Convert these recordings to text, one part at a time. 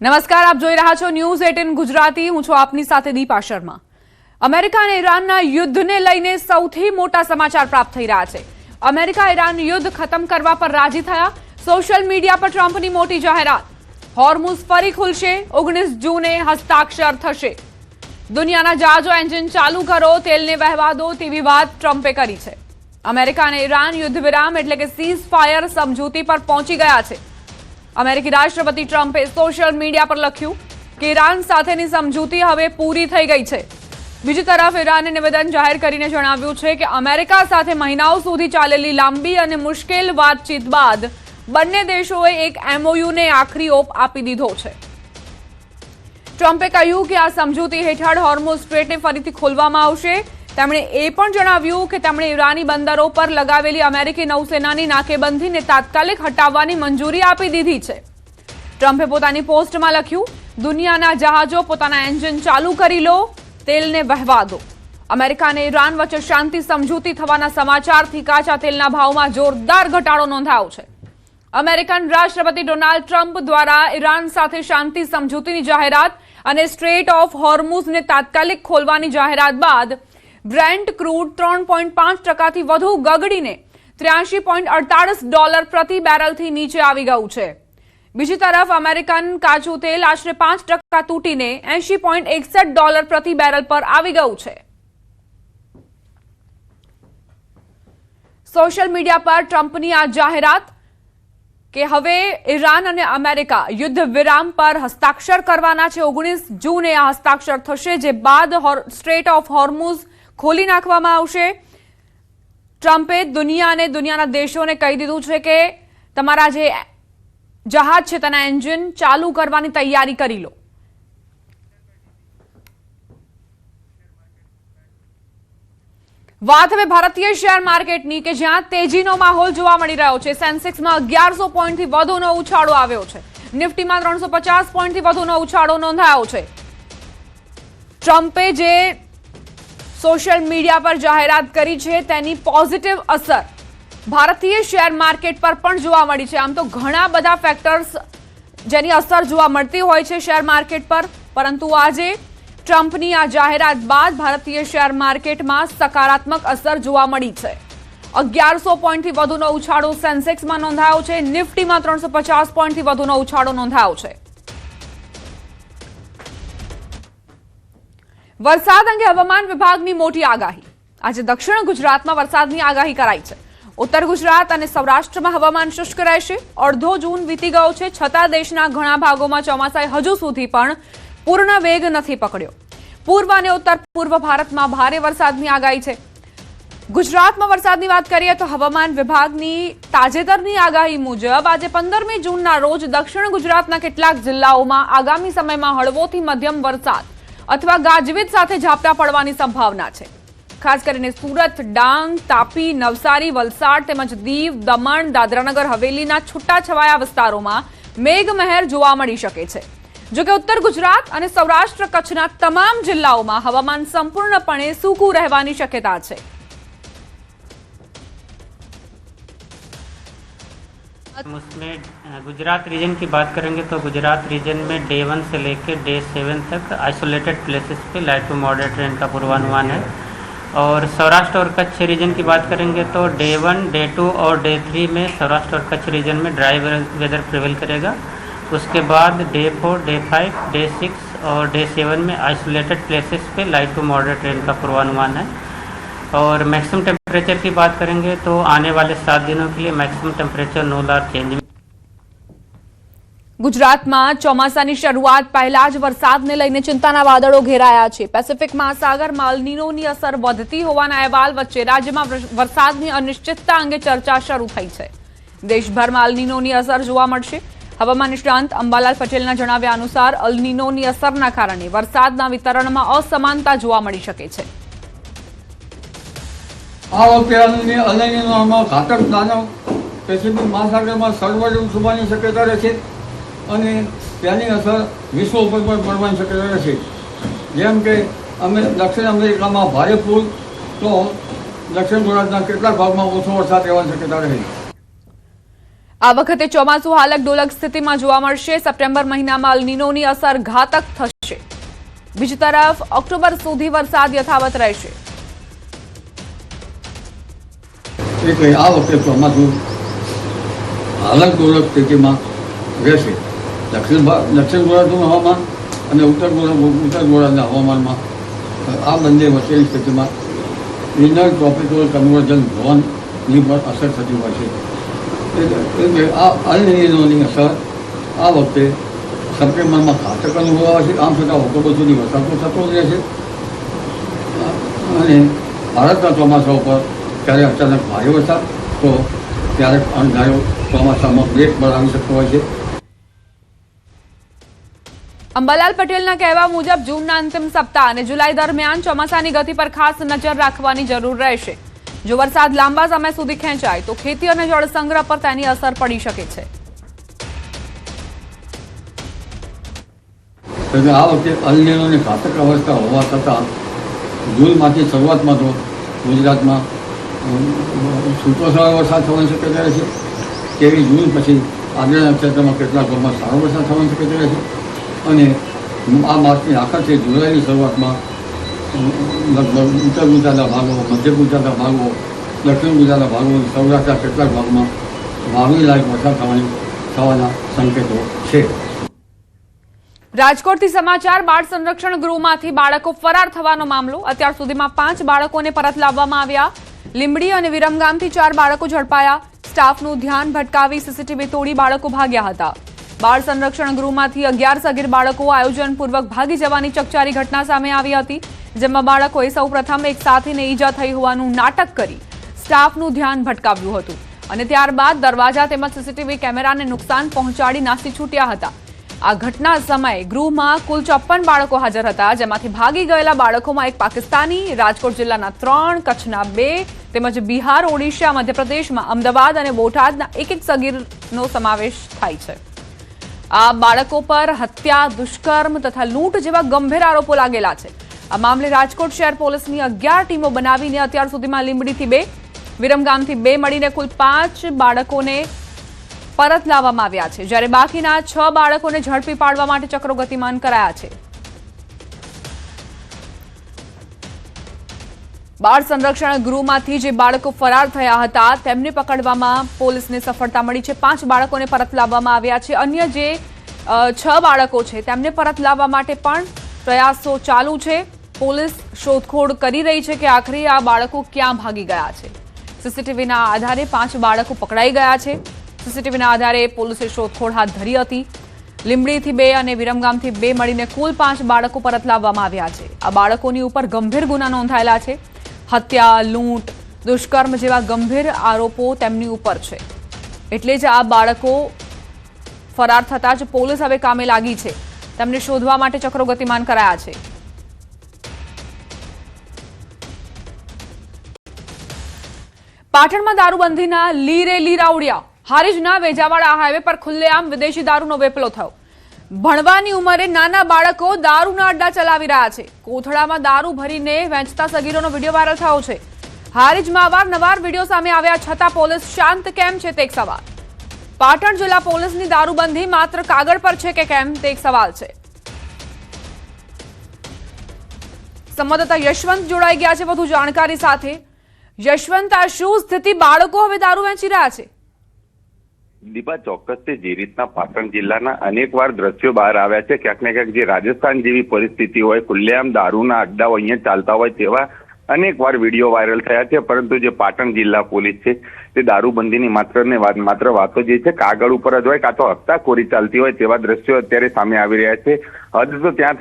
નમસ્કાર, આપ જોઈ રહ્યા છો ન્યૂઝ 18 ગુજરાતી. હું છું આપની સાથે દીપા શર્મા. અમેરિકા અને ઈરાનના યુદ્ધને લઈને સૌથી મોટા સમાચાર પ્રાપ્ત થઈ રહ્યા છે. અમેરિકા ઈરાન યુદ્ધ ખતમ કરવા પર રાજી થયા. સોશિયલ મીડિયા પર ટ્રમ્પની મોટી જાહેરાત. હોર્મુઝ ફરી ખુલશે, 19 જૂને હસ્તાક્ષર થશે. દુનિયાના જહાજો એન્જિન ચાલુ કરો, તેલને વહેવા દો તેવી વાત ટ્રમ્પે કરી છે. અમેરિકા અને ઈરાન યુદ્ધ વિરામ એટલે કે સીઝ ફાયર સમજૂતી પર પહોંચી ગયા છે. અમેરિકી રાષ્ટ્રપતિ ટ્રમ્પે સોશિયલ મીડિયા પર લખ્યું કે ઈરાન સાથેની સમજૂતી હવે પૂરી થઈ ગઈ છે. બીજી તરફ ઈરાને નિવેદન જાહેર કરીને જણાવ્યું છે કે અમેરિકા સાથે મહિનાઓ સુધી ચાલેલી લાંબી અને મુશ્કેલ વાતચીત બાદ બંને દેશોએ એક MOUને આખરી ઓપ આપી દીધો છે. ટ્રમ્પે કહ્યું કે આ સમજૂતી હેઠળ હોર્મુઝ સ્ટ્રેટને ફરીથી ખોલવામાં આવશે. તેમણે એ પણ જણાવ્યું કે તેમણે ઈરાની બંદરો પર લગાવેલી અમેરિકી નૌસેનાની નાકેબંધીને તાત્કાલિક હટાવવાની મંજૂરી આપી દીધી છે. ટ્રમ્પે પોતાની પોસ્ટમાં લખ્યું, દુનિયાના જહાજો પોતાના એન્જિન ચાલુ કરી લો, તેલને વહેવા દો. અમેરિકા અને ઈરાન વચ્ચે શાંતિ સમજૂતી થવાના સમાચારથી કાચા તેલના ભાવમાં જોરદાર ઘટાડો નોંધાયો છે. અમેરિકન રાષ્ટ્રપતિ ડોનાલ્ડ ટ્રમ્પ દ્વારા ઈરાન સાથે શાંતિ સમજૂતીની જાહેરાત અને સ્ટ્રેટ ઓફ હોર્મુઝને તાત્કાલિક ખોલવાની જાહેરાત બાદ બ્રેન્ટ ક્રૂડ 3.5% વધુ ગગડીને $83.48 પ્રતિ બેરલથી નીચે આવી ગયું છે. બીજી તરફ અમેરિકન કાચું તેલ આશરે 5% તૂટીને $80.61 પ્રતિ બેરલ પર આવી ગયું છે. સોશિયલ મીડિયા પર ટ્રમ્પની આ જાહેરાત કે હવે ઈરાન અને અમેરિકા યુદ્ધ વિરામ પર હસ્તાક્ષર કરવાના છે. 19 જૂને આ હસ્તાક્ષર થશે, જે બાદ સ્ટ્રેટ ઓફ હોર્મુઝ ખોલી નાખવામાં આવશે. ટ્રમ્પે દુનિયાના દેશોને કહી દીધું છે કે તમારા જે જહાજ છે તેના એન્જિન ચાલુ કરવાની તૈયારી કરી લો. વાત હવે ભારતીય શેર માર્કેટની, કે જ્યાં તેજીનો માહોલ જોવા મળી રહ્યો છે. સેન્સેક્સમાં 1100 પોઈન્ટથી વધુનો ઉછાળો આવ્યો છે. નિફ્ટીમાં 350 પોઈન્ટથી વધુનો ઉછાળો નોંધાયો છે. ટ્રમ્પે જે સોશિયલ મીડિયા પર જાહેરાત કરી છે તેની પોઝિટિવ અસર ભારતીય શેર માર્કેટ પર પણ જોવા મળી છે. આમ તો ઘણા બધા ફેક્ટર્સ જેની અસર જોવા મળતી હોય છે શેર માર્કેટ પર, પરંતુ આજે ટ્રમ્પની આ જાહેરાત બાદ ભારતીય શેર માર્કેટમાં સકારાત્મક અસર જોવા મળી છે. 1100 પોઈન્ટથી વધુનો ઉછાળો સેન્સેક્સમાં નોંધાયો છે. નિફ્ટીમાં 350 પોઈન્ટથી વધુનો ઉછાળો નોંધાયો છે. વરસાદ અંગે હવામાન વિભાગની મોટી આગાહી. આજે દક્ષિણ ગુજરાતમાં વરસાદની આગાહી કરાઈ છે. ઉત્તર ગુજરાત અને સૌરાષ્ટ્રમાં હવામાન શુષ્ક રહેશે. અડધો જૂન વીતી ગયો છે, છતાં દેશના ઘણા ભાગોમાં ચોમાસાએ હજુ સુધી પણ પૂર્ણ વેગ નથી પકડ્યો. પૂર્વ અને ઉત્તર પૂર્વ ભારતમાં ભારે વરસાદની આગાહી છે. ગુજરાતમાં વરસાદની વાત કરીએ તો હવામાન વિભાગની તાજેતરની આગાહી મુજબ આજે 15મી જૂનના રોજ દક્ષિણ ગુજરાતના કેટલાક જિલ્લાઓમાં આગામી સમયમાં હળવોથી મધ્યમ વરસાદ અથવા ગાજવીજ સાથે ઝાપટા પડવાની સંભાવના છે. ખાસ કરીને સુરત, ડાંગ, તાપી, નવસારી, વલસાડ તેમજ દીવ, દમણ, દાદરાનગર હવેલીના છૂટાછવાયા વિસ્તારોમાં મેઘમહેર જોવા મળી શકે છે. જોકે ઉત્તર ગુજરાત અને સૌરાષ્ટ્ર કચ્છના તમામ જિલ્લાઓમાં હવામાન સંપૂર્ણપણે સૂકું રહેવાની શક્યતા છે. उसमें गुजरात रीजन की बात करेंगे तो गुजरात रीजन में डे 1 से लेकर डे 7 तक आइसोलेटेड प्लेसेस पे लाइट टू मॉडरेट रेन का पूर्वानुमान है. और सौराष्ट्र और कच्छ रीजन की बात करेंगे तो डे 1, डे 2 और डे 3 में सौराष्ट्र और कच्छ रीजन में ड्राई वेदर प्रिवेल करेगा. उसके बाद डे 4, डे 5, डे 6 और डे 7 में आइसोलेटेड प्लेसेस पे लाइट टू मॉडरेट रेन का पूर्वानुमान है. और मैक्सिमम टेम्परेचर की बात करेंगे तो आने वाले 7 दिनों के लिए maximum temperature no large change. ગુજરાતમાં ચોમાસાની શરૂઆત પહેલા જ વરસાદને લઈને ચિંતાના વાદળો ઘેરાયા છે. પેસિફિક મહાસાગરમાં અલ નીનોની અસર વધતી હોવાના અહેવાલ વચ્ચે રાજ્યમાં વરસાદની અનિશ્ચિતતા અંગે ચર્ચા શરૂ થઈ છે. દેશભરમાં અલ નીનોની અસર જોવા મળશે. હવામાન નિષ્ણાંત અંબાલાલ પટેલના જણાવ્યા અનુસાર અલ નીનોની અસરના કારણે વરસાદના વિતરણમાં અસમાનતા જોવા મળી શકે છે. આ વખતે અલ નીનોમાં ઘાતક દાનવ પેસિફિક મહાસાગરમાં સર્વરૂપ થવાની શક્યતા રહેશે અને તેની અસર વિશ્વ ઉપર પણ પડવાની શક્યતા રહેશે. જેમ કે દક્ષિણ અમેરિકામાં ભારે પૂર, તો દક્ષિણ ગુજરાતના કેટલાક ભાગમાં ઓછો વરસાદ રહેવાની શક્યતા રહે. આ વખતે ચોમાસું હાલક ડોલક સ્થિતિમાં જોવા મળશે. સપ્ટેમ્બર મહિનામાં અલ નીનોની અસર ઘાતક થશે. બીજી તરફ ઓક્ટોબર સુધી વરસાદ યથાવત રહેશે. એટલે આ વખતે ચોમાસું હાલક ડોલક સ્થિતિમાં રહેશે. દક્ષિણ ગોળાર્ધનું હવામાન અને ઉત્તર ગોળાર્ધના હવામાનમાં આ બંને વચ્ચેની સ્થિતિમાં ઇનર ટ્રોપિકલ કન્વર્જન ઝોનની પર અસર થતી હોય છે. એટલે આ અલ નીનોની અસર આ વખતે સપ્ટેમ્બરમાં ઘાતક અનુભવાશે. આમ છતાં ઓક્ટોબર સુધી વરસાદ થતો જ રહેશે અને ભારતના ચોમાસા ઉપર ક્યારે અચાનક ભારે વરસાદ તો ક્યારેક અણધાર્યો ચોમાસામાં બ્રેક પર આવી શકતો હોય છે. અંબાલાલ પટેલના કહેવા મુજબ જૂનના અંતિમ સપ્તાહ અને જુલાઈ દરમિયાન ચોમાસાની ગતિ પર ખાસ નજર રાખવાની જરૂર રહેશે. જો વરસાદ લાંબા સમય સુધી ખેંચાય તો ખેતી અને જળસંગ્રહ પર તેની અસર પડી શકે છે. આ વખતે અલ નીનોની ઘાતક અવસ્થા હોવા છતાં જૂનમાંથી શરૂઆતમાં તો ગુજરાતમાં છૂટોછવાયો વરસાદ થવાની શક્યતા રહેશે. તેવી જૂન પછી આગળના ક્ષેત્રમાં કેટલાક ભાગમાં સારો વરસાદ થવાની શક્યતા રહેશે અને આ માસની આખરથી જુલાઈની શરૂઆતમાં લગભગ ઉત્તર ગુજરાતના ભાગો, મધ્ય ગુજરાતના ભાગો, દક્ષિણ ગુજરાતના ભાગો, સૌરાષ્ટ્રના કેટલાક ભાગમાં વાવણી લાયક વરસાદ થવાના સંકેતો છે. રાજકોટથી સમાચાર. બાળ સંરક્ષણ ગૃહમાંથી બાળકો ફરાર થવાનો મામલો. અત્યાર સુધીમાં 5 બાળકોને પરત લાવવામાં આવ્યા. લીંબડી અને વિરમગામથી 4 બાળકો ઝડપાયા. સ્ટાફનું ધ્યાન ભટકાવી સીસીટીવી તોડી બાળકો ભાગ્યા હતા. બાળ સંરક્ષણ ગૃહમાંથી 11 સગીર બાળકો આયોજનપૂર્વક ભાગી જવાની ચકચારી ઘટના સામે આવી હતી, જેમાં બાળકોએ સૌપ્રથમ એક સાથીને ઈજા થઈ હોવાનું નાટક કરી સ્ટાફનું ધ્યાન ભટકાવ્યું હતું અને ત્યારબાદ દરવાજા તેમજ સીસીટીવી કેમેરાને નુકસાન પહોંચાડી નાસી છૂટ્યા હતા. આ ઘટના સમયે ગૃહમાં કુલ 54 બાળકો હાજર હતા, જેમાંથી ભાગી ગયેલા બાળકોમાં એક પાકિસ્તાની, રાજકોટ જિલ્લાના 3, કચ્છના 2 તેમજ બિહાર, ઓડિશા, મધ્યપ્રદેશમાં અમદાવાદ અને બોટાદના એક સગીરનો સમાવેશ થાય છે. આ બાળકો પર હત્યા, દુષ્કર્મ તથા લૂંટ જેવા ગંભીર આરોપો લાગેલા છે. આ મામલે રાજકોટ શહેર પોલીસની 11 ટીમો બનાવીને અત્યાર સુધીમાં લીંબડીથી 2, વિરમગામથી 2 મળીને કુલ 5 બાળકોને પરત લાવવામાં આવ્યા છે, જ્યારે બાકીના 6 બાળકોને ઝડપી પાડવા માટે ચક્રો ગતિમાન કરાયા છે. બાળ સંરક્ષણ ગૃહમાંથી જે બાળકો ફરાર થયા હતા તેમને પકડવામાં પોલીસને સફળતા મળી છે. 5 બાળકોને પરત લાવવામાં આવ્યા છે. અન્ય જે 6 બાળકો છે તેમને પરત લાવવા માટે પણ પ્રયાસો ચાલુ છે. પોલીસ શોધખોળ કરી રહી છે કે આખરે આ બાળકો ક્યાં ભાગી ગયા છે. સીસીટીવીના આધારે 5 બાળકો પકડાઈ ગયા છે. સીસીટીવીના આધારે પોલીસે શોધખોળ હાથ ધરી હતી. લીંબડીથી 2 અને વિરમગામથી 2 મળીને કુલ 5 બાળકો પરત લાવવામાં આવ્યા છે. આ બાળકોની ઉપર ગંભીર ગુના નોંધાયેલા છે. હત્યા, લૂંટ, દુષ્કર્મ જેવા ગંભીર આરોપો તેમની ઉપર છે. એટલે જ આ બાળકો ફરાર થતા જ પોલીસ હવે કામે લાગી છે. તેમને શોધવા માટે ચક્રો ગતિમાન કરાયા છે. પાટણમાં દારૂબંધીના લીરે લીરા ઉડ્યા. હારીજના વેજાવાડા હાઈવે પર ખુલ્લેઆમ વિદેશી દારૂનો વેપલો થયો. ભણવાની ઉંમરે નાના બાળકો દારૂના અડ્ડા ચલાવી રહ્યા છે. કોથળામાં દારૂ ભરીને વેચતા સગીરોનો વિડીયો વાયરલ થયો છે. હારીજમાં અવારનવાર વિડીયો સામે આવ્યા છતાં પોલીસ શાંત કેમ છે તે એક સવાલ. પાટણ જિલ્લા પોલીસની દારૂબંધી માત્ર કાગળ પર છે કે કેમ તે એક સવાલ છે. સંવાદદાતા યશવંત જોડાઈ ગયા છે વધુ જાણકારી સાથે. યશવંત, આ શું સ્થિતિ? બાળકો હવે દારૂ વેચી રહ્યા છે? દીપા, ચોક્કસથી જે રીતના પાટણ જિલ્લાના અનેકવાર દ્રશ્યો બહાર આવ્યા છે, ક્યાંક ને ક્યાંક જે રાજસ્થાન જેવી પરિસ્થિતિ હોય, ખુલ્લેઆમ દારૂના અડ્ડાઓ અહીંયા ચાલતા હોય તેવા અનેકવાર વિડીયો વાયરલ થયા છે. પરંતુ જે પાટણ જિલ્લા પોલીસ છે તે દારૂબંધીની માત્ર વાતો જે છે કાગળ ઉપર જ હોય કાં તો હપ્તાખોરી ચાલતી હોય તેવા દ્રશ્યો અત્યારે સામે આવી રહ્યા છે. હદ તો ત્યાં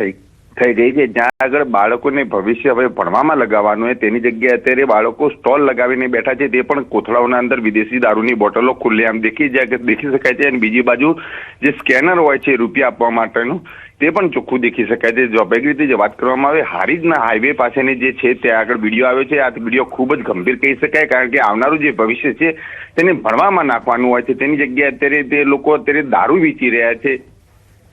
થઈ ગઈ છે જ્યાં આગળ બાળકોને ભવિષ્ય હવે ભણવામાં લગાવવાનું હોય તેની જગ્યાએ અત્યારે બાળકો સ્ટોલ લગાવીને બેઠા છે. તે પણ કોથળાઓના અંદર વિદેશી દારૂની બોટલો ખુલ્લેઆમ દેખી શકાય છે. અને બીજી બાજુ જે સ્કેનર હોય છે રૂપિયા આપવા માટેનું તે પણ ચોખ્ખું દેખી શકાય છે. સ્વાભાવિક રીતે જે વાત કરવામાં આવે હારીજના હાઈવે પાસેની જે છે ત્યાં આગળ વિડીયો આવ્યો છે. આ વિડીયો ખૂબ જ ગંભીર કહી શકાય, કારણ કે આવનારું જે ભવિષ્ય છે તેને ભણવામાં નાખવાનું હોય છે તેની જગ્યાએ અત્યારે તે લોકો દારૂ વેચી રહ્યા છે.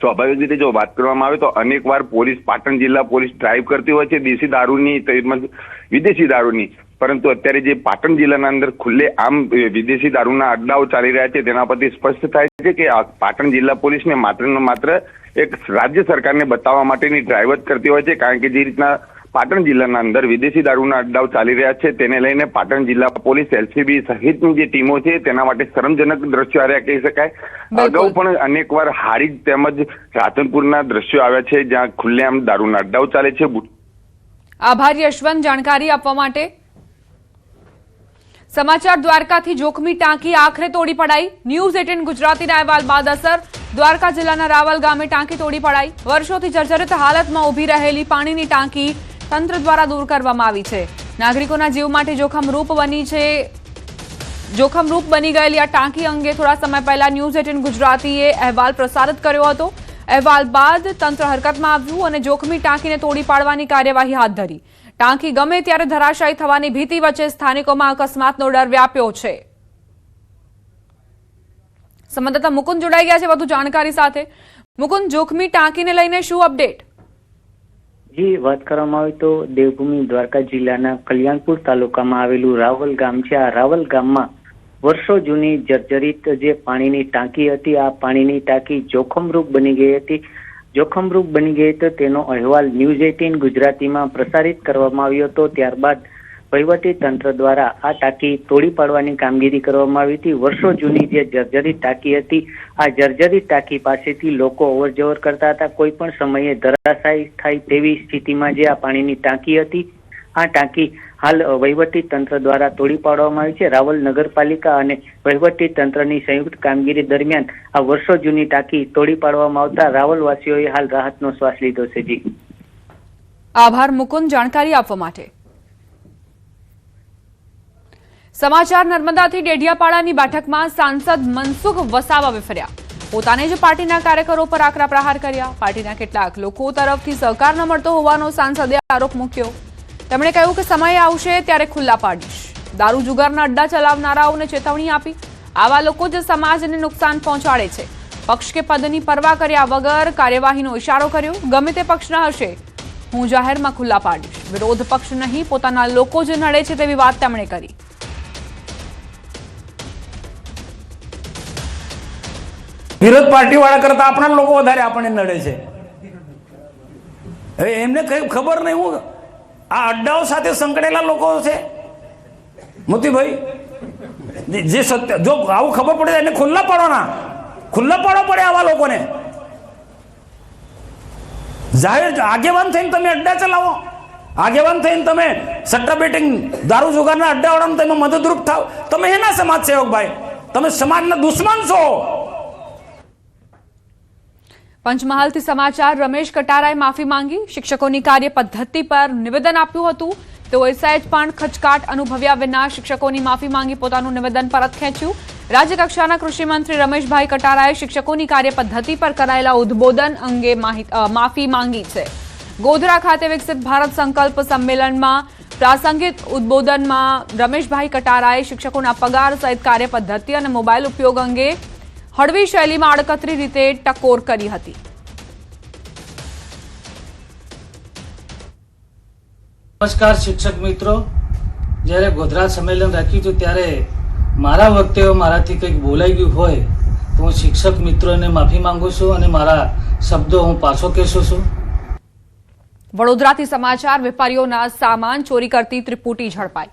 સ્વાભાવિક રીતે જો વાત કરવામાં આવે તો અનેકવાર પાટણ જિલ્લા પોલીસ ડ્રાઈવ કરતી હોય છે દેશી દારૂની તેમજ વિદેશી દારૂની, પરંતુ અત્યારે જે પાટણ જિલ્લાના અંદર ખુલ્લે આમ વિદેશી દારૂના અડ્ડાઓ ચાલી રહ્યા છે તેના પરથી સ્પષ્ટ થાય છે કે આ પાટણ જિલ્લા પોલીસને માત્ર ને માત્ર એક રાજ્ય સરકારને બતાવવા માટેની ડ્રાઈવ જ કરતી હોય છે, કારણ કે જે રીતના પાટણ જિલ્લાના અંદર વિદેશી દારૂના અડ્ડાઓ ચાલી રહ્યા છે તેને લઈને પાટણ જિલ્લા પોલીસ એલસીબી સહિતની જે ટીમો છે તેના માટે શરમજનક દ્રશ્યો આવ્યા કહી શકાય। અગાઉ પણ અનેકવાર હારીજ તેમજ રાધનપુરના દ્રશ્યો આવ્યા છે જ્યાં ખુલ્લેઆમ દારૂના અડ્ડાઓ ચાલે છે। આભાર યશવંત જાણકારી આપવા માટે। સમાચાર દ્વારકાથી જોખમી ટાંકી આખરે તોડી પડાઈ। ન્યૂઝ 18 ગુજરાતીના અહેવાલ બાદ અસર દ્વારકા જિલ્લાના રાવલ ગામે ટાંકી તોડી પડાઈ। વર્ષોથી જર્જરિત હાલતમાં ઊભી રહેલી પાણીની ટાંકી તંત્ર દ્વારા દૂર કરવામાં આવી છે। નાગરિકોના જીવ માટે જોખમરૂપ બની ગયેલી આ ટાંકી અંગે થોડા સમય પહેલા ન્યૂઝ 18 ગુજરાતીએ અહેવાલ પ્રસારિત કર્યો હતો। અહેવાલ બાદ તંત્ર હરકતમાં આવ્યું અને જોખમી ટાંકીને તોડી પાડવાની કાર્યવાહી હાથ ધરી। ટાંકી ગમે ત્યારે ધરાશાયી થવાની ભીતિ વચ્ચે સ્થાનિકોમાં અકસ્માતનો ડર વ્યાપ્યો છે। સંવાદદાતા મુકુંદ જોડાઈ ગયા છે વધુ જાણકારી સાથે। મુકુંદ, જોખમી ટાંકીને લઈને શું અપડેટ? જી, વાત કરવામાં આવે તો દેવભૂમિ દ્વારકા જિલ્લાના કલ્યાણપુર તાલુકામાં આવેલું રાવલ ગામ છે। આ રાવલ ગામમાં વર્ષો જૂની જર્જરિત જે પાણીની ટાંકી હતી, આ પાણીની ટાંકી જોખમરૂપ બની ગઈ હતી। જોખમરૂપ બની ગઈ તો તેનો અહેવાલ ન્યૂઝ 18 ગુજરાતીમાં પ્રસારિત કરવામાં આવ્યો હતો। ત્યારબાદ વહીવટી તંત્ર દ્વારા આ ટાંકી તોડી પાડવાની કામગીરી કરવામાં આવી હતી। વર્ષો જૂની જે જર્જરિત ટાંકી હતી, આ જર્જરિત ટાંકી પાસેથી લોકો અવરજવર કરતા હતા। કોઈ પણ સમયે ધરાશાયી થાય તેવી સ્થિતિમાં જે આ પાણીની ટાંકી હતી, આ ટાંકી હાલ વહીવટી તંત્ર દ્વારા તોડી પાડવામાં આવી છે। રાવલ નગરપાલિકા અને વહીવટી તંત્રની સંયુક્ત કામગીરી દરમિયાન આ વર્ષો જૂની ટાંકી તોડી પાડવામાં આવતા રાવલવાસીઓએ હાલ રાહતનો શ્વાસ લીધો છે। જી, આભાર મુકુંદ જાણકારી આપવા માટે। સમાચાર નર્મદાથી ડેડિયાપાડાની બેઠકમાં સાંસદ મનસુખ વસાવા વિફર્યા। પોતાને જ પાર્ટીના કાર્યકરો પર આકરા પ્રહાર કર્યા। પાર્ટીના કેટલાક લોકો તરફથી સહકાર ન મળતો હોવાનો સાંસદે આરોપ મૂક્યો। તેમણે કહ્યું કે સમય આવશે ત્યારે ખુલ્લા પાડીશ। દારૂ જુગારના અડ્ડા ચલાવનારાઓને ચેતવણી આપી। આવા લોકો જ સમાજને નુકસાન પહોંચાડે છે। પક્ષ કે પદની પરવા કર્યા વગર કાર્યવાહીનો ઇશારો કર્યો। ગમે તે પક્ષના હશે, હું જાહેરમાં ખુલ્લા પાડીશ। વિરોધ પક્ષ નહીં, પોતાના લોકો જ નડે છે તેવી વાત તેમણે કરી। વિરોધ પાર્ટી વાળા કરતા આપણા લોકો વધારે આપણને નડે છે। હવે એમને કઈ ખબર નહીં, હું આ અડ્ડાઓ સાથે સંકળાયેલા લોકો છે મોતીભાઈ, જે સત્ય જો આવું ખબર પડે એને ખુલ્લા પાડવા પડે આવા લોકોને। જાહેર આગેવાન થઈને તમે અડ્ડા ચલાવો, આગેવાન થઈને તમે સટ્ટા બેટિંગ દારૂ જુગારના અડ્ડા વાળાને તમે મદદરૂપ થાવ, તમે એના સમાજ સેવક ભાઈ, તમે સમાજના દુશ્મન છો। પંચમહાલથી સમાચાર। રમેશ કટારાએ માફી માંગી। શિક્ષકોની કાર્ય પદ્ધતિ પર નિવેદન આપ્યું હતું। તેઓએ સહેજ પણ ખચકાટ અનુભવ્યા વિના શિક્ષકોની માફી માંગી પોતાનું નિવેદન પરત ખેંચ્યું। રાજ્યકક્ષાના કૃષિ મંત્રી રમેશભાઈ કટારાએ શિક્ષકોની કાર્ય પદ્ધતિ પર કરાયેલા ઉદ્બોધન અંગે માફી માંગી છે। ગોધરા ખાતે વિકસિત ભારત સંકલ્પ સંમેલનમાં પ્રાસંગિક ઉદ્બોધનમાં રમેશભાઈ કટારાએ શિક્ષકોના પગાર સહિત કાર્ય પદ્ધતિ અને મોબાઈલ ઉપયોગ અંગે હળવી શૈલીમાં આડકતરી રીતે ટકોર કરી હતી। નમસ્કાર શિક્ષક મિત્રો, જ્યારે ગોધરા સંમેલન રાખ્યું હતું ત્યારે મારા વખતે મારાથી કંઈક બોલાઈ ગયું હોય તો હું શિક્ષક મિત્રોને માફી માંગુ છું અને મારા શબ્દો હું પાછો કહેશું છું। વડોદરાથી સમાચાર। વેપારીઓના સામાન ચોરી કરતી ત્રિપુટી ઝડપાઈ।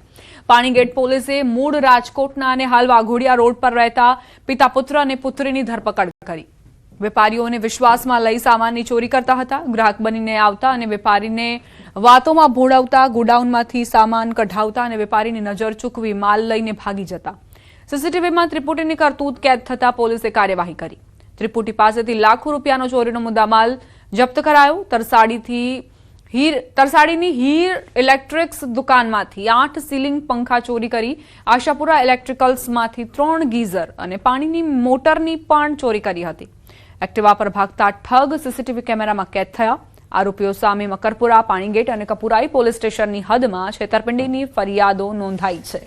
પાણીગેટ પોલીસે મૂળ રાજકોટના અને હાલ વાઘોડિયા રોડ પર રહેતા પિતા પુત્ર અને પુત્રીની ધરપકડ કરી। વેપારીઓને વિશ્વાસમાં લઈ સામાનની ચોરી કરતા હતા। ગ્રાહક બનીને આવતા અને વેપારીને વાતોમાં ભોળવતા, ગોડાઉનમાંથી સામાન કઢાવતા અને વેપારીની નજર ચૂકવી માલ લઈને ભાગી જતા। સીસીટીવીમાં ત્રિપુટીની કરતૂત કેદ થતા પોલીસે કાર્યવાહી કરી। ત્રિપુટી પાસેથી લાખો રૂપિયાનો ચોરીનો મુદ્દામાલ જપ્ત કરાયો। તરસાડીની હીર ઇલેક્ટ્રિક્સ દુકાનમાંથી 8 સીલિંગ પંખા ચોરી કરી। આશાપુરા ઇલેક્ટ્રિકલ્સમાંથી 3 ગીઝર અને પાણીની મોટરની પણ ચોરી કરી હતી। એક્ટિવા પર ભાગતા ઠગ સીસીટીવી કેમેરામાં કેદ થયા। આરોપીઓ સામે મકરપુરા, પાણીગેટ અને કપુરાઈ પોલીસ સ્ટેશનની હદમાં છેતરપિંડીની ફરિયાદો નોંધાઈ છે।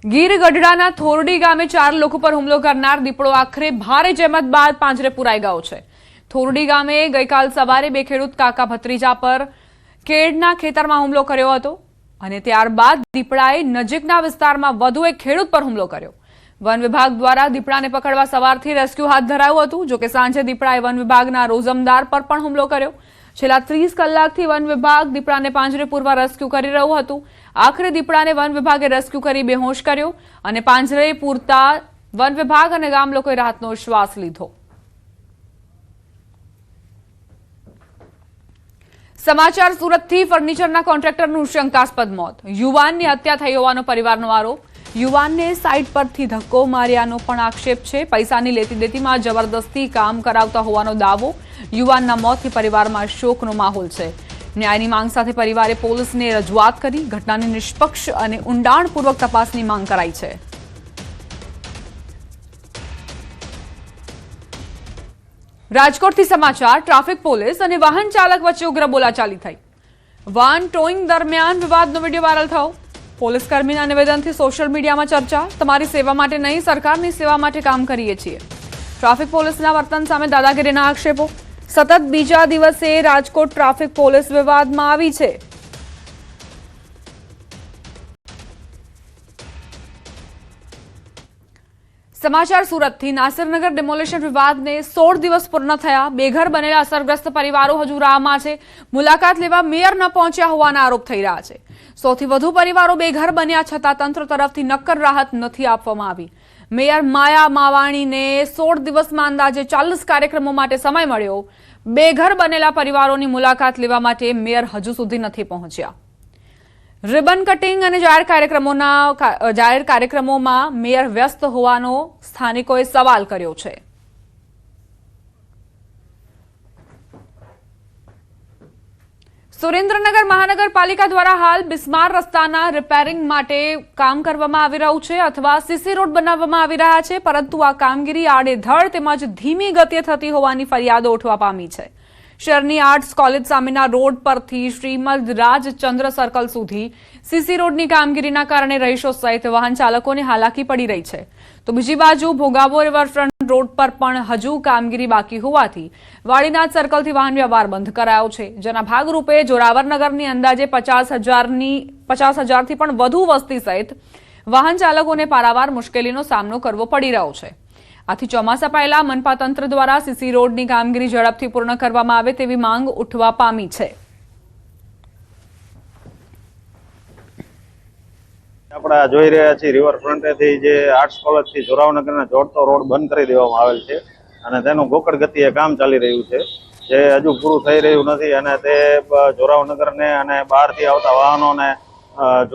ગીર ગઢડાના થોરડી ગામે 4 લોકો પર હુમલો કરનાર દીપડો આખરે ભારે જહેમત બાદ પાંજરે પુરાઈ ગયો છે। થોરડી ગામે ગઈકાલ સવારે બે ખેડૂત કાકા ભત્રીજા પર કેળના ખેતરમાં હુમલો કર્યો હતો અને ત્યારબાદ દીપડાએ નજીકના વિસ્તારમાં વધુ એક ખેડૂત પર હુમલો કર્યો. વન વિભાગ દ્વારા દીપડાને પકડવા સવારથી રેસ્ક્યુ હાથ ધરાયું હતું. જોકે સાંજે દીપડાએ વન વિભાગના રોજમદાર પર પણ હુમલો કર્યો. છેલ્લા 30 કલાકથી વન વિભાગ દીપડાને પાંજરે પૂરવા રેસ્ક્યુ કરી રહ્યું હતું. આખરે દીપડાને વન વિભાગે રેસ્ક્યુ કરી બેહોશ કર્યો અને પાંજરે પૂરતા વન વિભાગ અને ગામ લોકોએ રાહતનો શ્વાસ લીધો. સમાચાર સુરતથી ફર્નિચરના કોન્ટ્રાક્ટરનું શંકાસ્પદ મોત. યુવાનની હત્યા થઈ હોવાનો પરિવારનો આરોપ. યુવાનને સાઇટ પરથી ધક્કો માર્યાનો પણ આક્ષેપ છે. પૈસાની લેતી દેતીમાં જબરદસ્તી કામ કરાવતા હોવાનો દાવો. યુવાનના મોતથી પરિવારમાં શોકનો માહોલ છે. ન્યાયની માંગ સાથે પરિવારે પોલીસને રજૂઆત કરી. ઘટનાની નિષ્પક્ષ અને ઊંડાણપૂર્વક તપાસની માંગ કરાઈ છે. રાજકોટથી સમાચાર. ટ્રાફિક પોલીસ અને વાહન ચાલક વચ્ચે ઉગ્ર બોલાચાલી થઈ. વાહન ટોઈંગ દરમિયાન વિવાદનો વિડીયો વાયરલ થયો. પોલીસ કર્મીના નિવેદનથી સોશિયલ મીડિયામાં ચર્ચા. તમારી સેવા માટે નહીં, સરકારની સેવા માટે કામ કરીએ છીએ. ટ્રાફિક પોલીસના વર્તન સામે દાદાગીરીના આક્ષેપો. સતત બીજા દિવસે રાજકોટ ટ્રાફિક પોલીસ વિવાદમાં આવી છે. સમાચાર સુરતથી. નાસિરનગર ડિમોલિશન વિવાદને 16 દિવસ પૂર્ણ થયા. બેઘર બનેલા અસરગ્રસ્ત પરિવારો હજુ રાહમાં છે. મુલાકાત લેવા મેયર ન પહોંચ્યા હોવાના આરોપ થઈ રહ્યા છે. સૌથી વધુ પરિવારો બેઘર બન્યા છતાં તંત્ર તરફથી નક્કર રાહત નથી આપવામાં આવી. મેયર માયા માવાણીને 16 દિવસમાં અંદાજે 40 કાર્યક્રમો માટે સમય મળ્યો. બેઘર બનેલા પરિવારોની મુલાકાત લેવા માટે મેયર હજુ સુધી નથી પહોંચ્યા. રિબન કટિંગ અને જાહેર કાર્યક્રમોમાં મેયર વ્યસ્ત હોવાનો સ્થાનિકોએ સવાલ કર્યો છે. સુરેન્દ્રનગર મહાનગરપાલિકા દ્વારા હાલ બિસ્માર રસ્તાના રિપેરિંગ માટે કામ કરવામાં આવી રહ્યું છે અથવા સીસી રોડ બનાવવામાં આવી રહ્યા છે, પરંતુ આ કામગીરી આડેધડ તેમજ ધીમી ગતિએ થતી હોવાની ફરિયાદો ઉઠવા પામી છે. શહેરની આર્ટ્સ કોલેજ સામેના રોડ પરથી શ્રીમદ રાજચંદ્ર સર્કલ સુધી સીસી રોડની કામગીરીના કારણે રહીશો સહિત વાહન ચાલકોને હાલાકી પડી રહી છે. તો બીજી બાજુ ભોગાવો રિવરફ્રન્ટ રોડ પર પણ હજુ કામગીરી બાકી હોવાથી વાડીનાથ સર્કલથી વાહન વ્યવહાર બંધ કરાયો છે. જેના ભાગરૂપે જોરાવરનગરની અંદાજે 50,000થી પણ વધુ વસ્તી સહિત વાહન ચાલકોને પારાવાર મુશ્કેલીનો સામનો કરવો પડી રહ્યો છે. આથી ચોમાસા પહેલા મનપા તંત્ર દ્વારા સીસી રોડની કામગીરી ઝડપથી પૂર્ણ કરવામાં આવે તેવી માંગ ઉઠવા પામી છે. આપણે જોઈ રહ્યા છીએ રિવરફ્રન્ટેથી જે આર્ટ્સ કોલેજથી જોરાવનગરને જોડતો રોડ બંધ કરી દેવામાં આવેલ છે અને તેનું ગોકળ ગતિએ કામ ચાલી રહ્યું છે, જે હજુ પૂરું થઈ રહ્યું નથી અને તે જોરાવનગરને અને બહારથી આવતા વાહનોને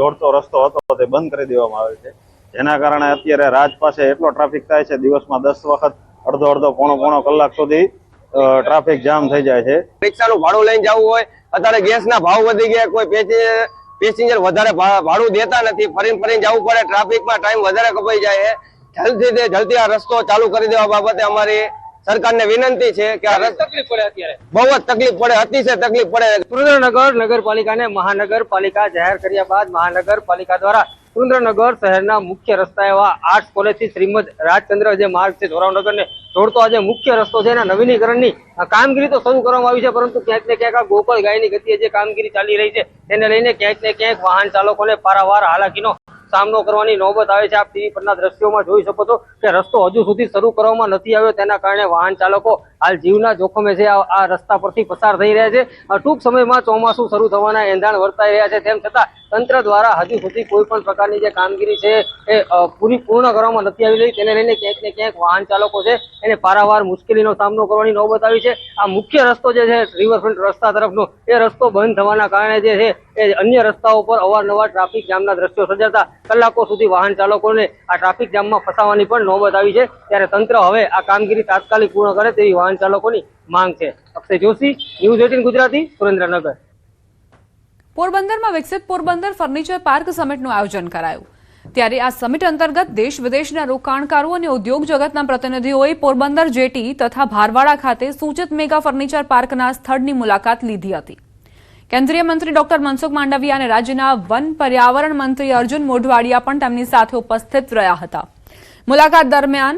જોડતો રસ્તો હતો તે બંધ કરી દેવામાં આવેલ છે. જેના કારણે અત્યારે રાજ પાસે એટલો ટ્રાફિક થાય છે, દિવસમાં 10 વખત અડધો પોણો કલાક સુધી ટ્રાફિક જામ થઈ જાય છે. રિક્ષાનું ભાડું લઈને જવું હોય, અત્યારે ગેસના ભાવ વધી ગયા, કોઈ પેસેન્જર વધારે ભાડું દેતા નથી, ફરીને જવું પડે, ટ્રાફિકમાં ટાઈમ વધારે કપાઈ જાય છે. જલ્દી આ રસ્તો ચાલુ કરી દેવા બાબતે અમારી સરકારને વિનંતી છે કે તકલીફ પડે, અત્યારે બહુ જ તકલીફ પડે, અતિશય તકલીફ પડે. સુરેન્દ્રનગર નગરપાલિકાને મહાનગરપાલિકા જાહેર કર્યા બાદ મહાનગરપાલિકા દ્વારા સુરેન્દ્રનગર શહેરના મુખ્ય રસ્તા એવા આર્ટ્સ કોલેજથી શ્રીમદ રાજચંદ્ર જે માર્ગ છે જોરાવનગરને જોડતો આ જે મુખ્ય રસ્તો છે એના નવીનીકરણની કામગીરી તો શરૂ કરવામાં આવી છે, પરંતુ ક્યાંક ને ક્યાંક આ ગોકળ ગાયની ગતિએ જે કામગીરી ચાલી રહી છે તેને લઈને ક્યાંક ને ક્યાંક વાહન ચાલકોને પારાવાર હાલાકીનો સામનો કરવાની નોબત આવે છે. આપ ટીવી પરના દ્રશ્યોમાં જોઈ શકો છો કે રસ્તો હજુ સુધી શરૂ કરવામાં નથી આવ્યો, તેના કારણે વાહન ચાલકો હાલ જીવના જોખમે છે આ રસ્તા પરથી પસાર થઈ રહ્યા છે. ટૂંક સમયમાં ચોમાસું શરૂ થવાના એંધાણ વર્તાઈ રહ્યા છે, તેમ છતાં તંત્ર દ્વારા હજુ સુધી કોઈ પણ પ્રકારની જે કામગીરી છે એ પૂર્ણ કરવામાં નથી આવી રહી. તેને લઈને ક્યાંક ને ક્યાંક વાહન ચાલકો છે એને પારાવાર મુશ્કેલીનો સામનો કરવાની નોબત આવી છે. આ મુખ્ય રસ્તો જે છે રિવરફ્રન્ટ રસ્તા તરફનો એ રસ્તો બંધ થવાના કારણે જે છે એ અન્ય રસ્તાઓ પર અવારનવાર ટ્રાફિક જામના દ્રશ્યો સર્જાતા કલાકો સુધી વાહન ચાલકોને આ ટ્રાફિક જામમાં ફસાવાની પણ નોબત આવી છે. ત્યારે તંત્ર હવે આ કામગીરી તાત્કાલિક પૂર્ણ કરે તેવી વાહન ચાલકોની માંગ છે. અક્ષય જોશી, ન્યૂઝ 18 ગુજરાતી, સુરેન્દ્રનગર. પોરબંદરમાં વિકસિત પોરબંદર ફર્નિચર પાર્ક સમિટનું આયોજન કરાયું. ત્યારે આ સમિટ અંતર્ગત દેશ વિદેશના રોકાણકારો અને ઉદ્યોગ જગતના પ્રતિનિધિઓએ પોરબંદર જેટી તથા ભારવાડા ખાતે સૂચિત મેગા ફર્નિચર પાર્કના સ્થળની મુલાકાત લીધી હતી. કેન્દ્રીય મંત્રી ડોક્ટર મનસુખ માંડવિયા અને રાજ્યના વન પર્યાવરણ મંત્રી અર્જુન મોઢવાડિયા પણ તેમની સાથે ઉપસ્થિત રહ્યા હતા. મુલાકાત દરમિયાન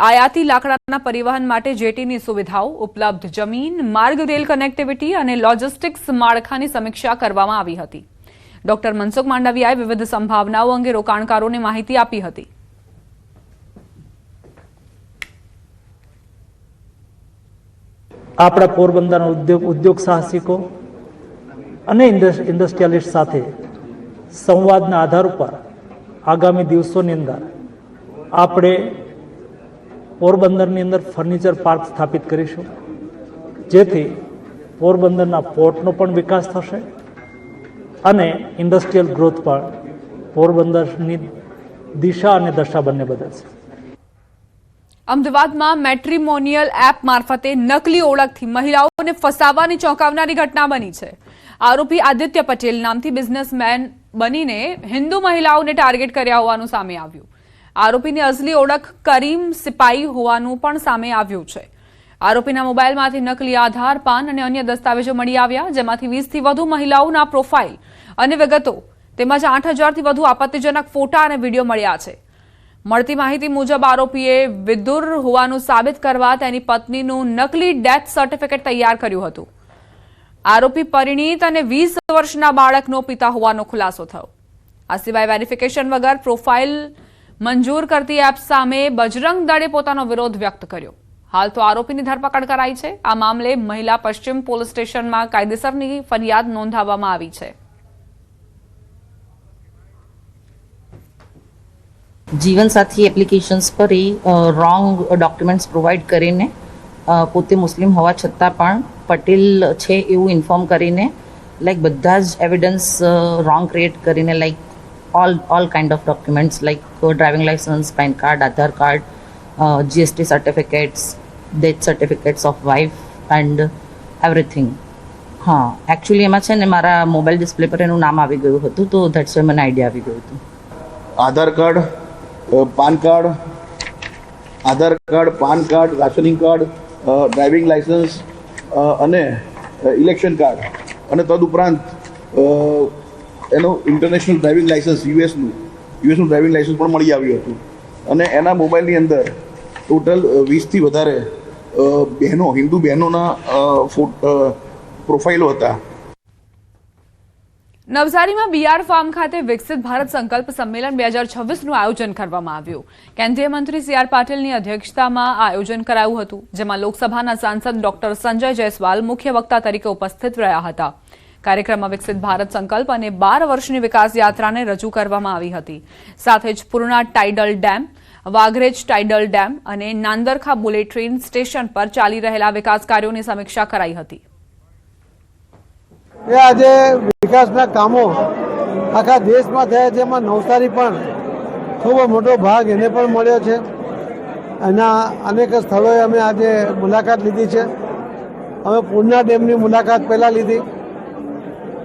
આયાતી લાકડાના પરિવહન માટે જેટીની સુવિધાઓ, ઉપલબ્ધ જમીન, માર્ગ, રેલ કનેક્ટિવિટી અને લોજિસ્ટિક્સ માળખાની સમીક્ષા કરવામાં આવી હતી. ડોક્ટર મનસુખ માંડવિયાએ વિવિધ સંભાવનાઓ અંગે રોકાણકારોને માહિતી આપી હતી. આપણા પોરબંદરના ઉદ્યોગ સાહસિકો અને ઇન્ડસ્ટ્રીયલિસ્ટ સાથે સંવાદના આધાર ઉપર આગામી દિવસોની અંદર આપણે પોરબંદરની અંદર ફર્નિચર પાર્ક સ્થાપિત કરીશું, જેથી પોરબંદરના પોર્ટનો પણ વિકાસ થશે અને ઇન્ડસ્ટ્રીયલ ગ્રોથ પણ પોરબંદરની દિશા અને દશા બંને બદલશે. અમદાવાદમાં મેટ્રિમોનિયલ એપ મારફતે નકલી ઓળખથી મહિલાઓને ફસાવવાની ચોંકાવનારી ઘટના બની છે. આરોપી આદિત્ય પટેલ નામથી બિઝનેસમેન બનીને હિન્દુ મહિલાઓને ટાર્ગેટ કર્યા હોવાનું સામે આવ્યું. આરોપીની અસલી ઓળખ કરીમ સિપાઈ હોવાનું પણ સામે આવ્યું છે. આરોપીના મોબાઈલમાંથી નકલી આધાર, પાન અને અન્ય દસ્તાવેજો મળી આવ્યા, જેમાંથી 20થી વધુ મહિલાઓના પ્રોફાઇલ અને વિગતો તેમજ 8000થી વધુ આપત્તિજનક ફોટા અને વિડીયો મળ્યા છે. મળતી માહિતી મુજબ આરોપીએ વિદુર હોવાનું સાબિત કરવા તેની પત્નીનું નકલી ડેથ સર્ટિફિકેટ તૈયાર કર્યું હતું. આરોપી પરિણીત અને 20 વર્ષના બાળકનો પિતા હોવાનો ખુલાસો થયો. આ સિવાય વેરિફિકેશન વગર પ્રોફાઇલ મંજૂર કરતી એપ સામે બજરંગ દળે પોતાનો વિરોધ વ્યક્ત કર્યો. હાલ તો આરોપીની ધરપકડ કરાઈ છે. આ મામલે મહિલા પશ્ચિમ પોલીસ સ્ટેશનમાં કાયદેસરની ફરિયાદ નોંધાવવામાં આવી છે. જીવનસાથી એપ્લિકેશન્સ પર રોંગ ડોક્યુમેન્ટ્સ પ્રોવાઈડ કરીને પોતે મુસ્લિમ હોવા છતાં પણ પટેલ છે એવું ઇન્ફોર્મ કરીને લાઈક બધા જ એવિડન્સ રોંગ ક્રિએટ કરીને like all kind of documents like driving licence, PAN card, Aadhaar card, GST certificates, death certificates of wife and everything. હા, એકચ્યુઅલી એમાં છે ને મારા મોબાઈલ ડિસ્પ્લે પર એનું નામ આવી ગયું હતું, તો ધેટ્સ વાય મને આઈડિયા આવી ગયું હતું. Aadhaar card, PAN card, PAN card, rationing card, driving licence અને ઇલેક્શન કાર્ડ અને તદુપરાંત એનું ઇન્ટરનેશનલ ડ્રાઇવિંગ લાઇસન્સ યુએસનું ડ્રાઇવિંગ લાઇસન્સ પણ મળી આવ્યું હતું. અને એના મોબાઈલની અંદર ટોટલ 20થી વધારે હિન્દુ બહેનોના પ્રોફાઇલો હતા. નવસારીમાં બીઆર ફાર્મ ખાતે વિકસિત ભારત સંકલ્પ સંમેલન 2026નું આયોજન કરવામાં આવ્યું. કેન્દ્રીય મંત્રી સી આર પાટીલની અધ્યક્ષતામાં આ આયોજન કરાયું હતું, જેમાં લોકસભાના સાંસદ ડોક્ટર સંજય જયસ્વાલ મુખ્ય વક્તા તરીકે ઉપસ્થિત રહ્યા હતા. કાર્યક્રમમાં વિકસિત ભારત સંકલ્પ અને 12 વર્ષની વિકાસ યાત્રાને રજૂ કરવામાં આવી હતી. સાથે જ Purna tidal dam, Vaghrej tidal dam અને નાંદરખા બુલેટ ટ્રેન સ્ટેશન પર ચાલી રહેલા વિકાસ કાર્યોની સમીક્ષા કરાઈ હતી. આજે વિકાસના કામો આખા દેશમાં થયા છે, એમાં નવસારી પણ ખૂબ મોટો ભાગ એને પણ મળ્યો છે. એના અનેક સ્થળોએ અમે આજે મુલાકાત લીધી છે. અમે પૂર્ણા ડેમની મુલાકાત પહેલાં લીધી,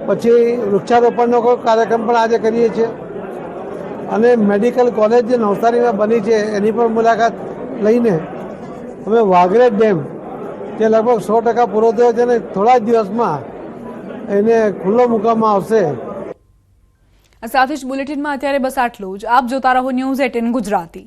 પછી વૃક્ષારોપણનો કાર્યક્રમ પણ આજે કરીએ છીએ અને મેડિકલ કોલેજ જે નવસારીમાં બની છે એની પણ મુલાકાત લઈને અમે વાઘરેજ ડેમ જે લગભગ 100% પૂરો થયો છે અને થોડા જ દિવસમાં એને ખુલ્લો મૂકવામાં આવશે. સાથે જ બુલેટિનમાં અત્યારે બસ આટલું જ. આપ જોતા રહો ન્યૂઝ 18 ગુજરાતી.